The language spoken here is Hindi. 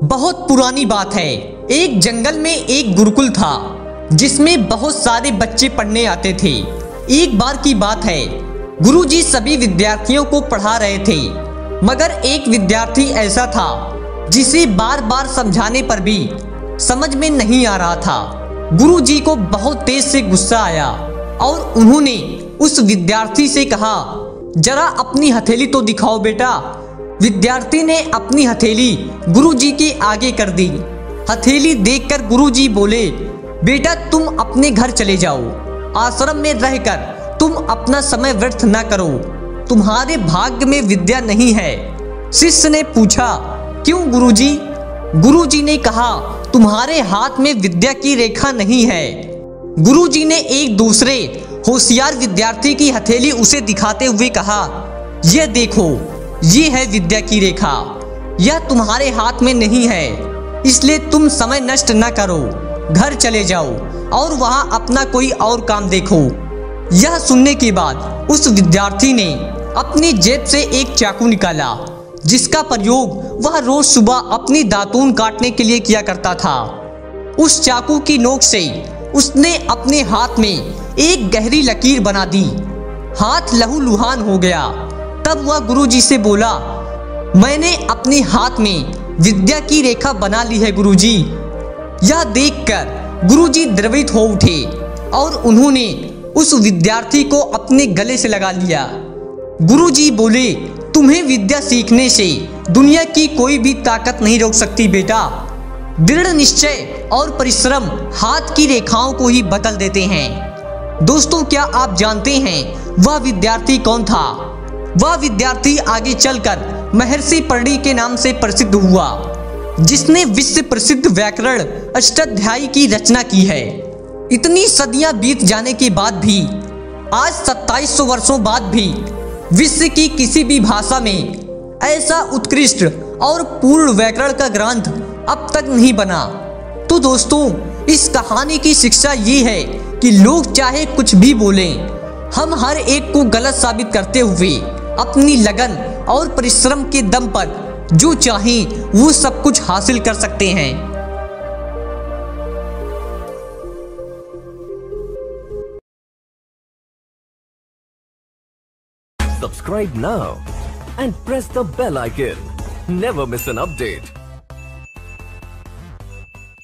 बहुत पुरानी बात है। एक जंगल में एक गुरुकुल था जिसमें बहुत सारे बच्चे पढ़ने आते थे। एक बार की बात है, गुरुजी सभी विद्यार्थियों को पढ़ा रहे थे, मगर एक विद्यार्थी ऐसा था जिसे बार बार समझाने पर भी समझ में नहीं आ रहा था। गुरुजी को बहुत तेज से गुस्सा आया और उन्होंने उस विद्यार्थी से कहा, जरा अपनी हथेली तो दिखाओ बेटा। विद्यार्थी ने अपनी हथेली गुरुजी के आगे कर दी। हथेली देखकर गुरुजी बोले, बेटा तुम अपने घर चले जाओ। आश्रम में रहकर तुम अपना समय व्यर्थ न करो। तुम्हारे भाग्य में विद्या नहीं है। शिष्य ने पूछा, क्यों गुरुजी? गुरुजी ने कहा, तुम्हारे हाथ में विद्या की रेखा नहीं है। गुरुजी ने एक दूसरे होशियार विद्यार्थी की हथेली उसे दिखाते हुए कहा, यह देखो, ये है विद्या की रेखा। यह तुम्हारे हाथ में नहीं है, इसलिए तुम समय नष्ट न करो। घर चले जाओ और वहां अपना कोई और काम देखो। यह सुनने के बाद उस विद्यार्थी ने अपनी जेब से एक चाकू निकाला, जिसका प्रयोग वह रोज सुबह अपनी दातून काटने के लिए किया करता था। उस चाकू की नोक से उसने अपने हाथ में एक गहरी लकीर बना दी। हाथ लहूलुहान हो गया। तब वह गुरुजी से बोला, मैंने अपने हाथ में विद्या की रेखा बना ली है गुरुजी। यह देखकर गुरुजी द्रवित हो उठे और उन्होंने उस विद्यार्थी को अपने गले से लगा लिया। गुरुजी बोले, तुम्हें विद्या सीखने से दुनिया की कोई भी ताकत नहीं रोक सकती बेटा। दृढ़ निश्चय और परिश्रम हाथ की रेखाओं को ही बदल देते हैं। दोस्तों, क्या आप जानते हैं वह विद्यार्थी कौन था? वह विद्यार्थी आगे चलकर महर्षि पर्णी के नाम से प्रसिद्ध हुआ, जिसने विश्व प्रसिद्ध व्याकरण अष्टाध्यायी की रचना की है। इतनी सदियां बीत जाने के बाद भी आज 2700 वर्षों बाद भी विश्व की किसी भी भाषा में ऐसा उत्कृष्ट और पूर्ण व्याकरण का ग्रंथ अब तक नहीं बना। तो दोस्तों, इस कहानी की शिक्षा ये है कि लोग चाहे कुछ भी बोलें, हम हर एक को गलत साबित करते हुए अपनी लगन और परिश्रम के दम पर जो चाहें वो सब कुछ हासिल कर सकते हैं। Subscribe now and press the bell icon. Never miss an update.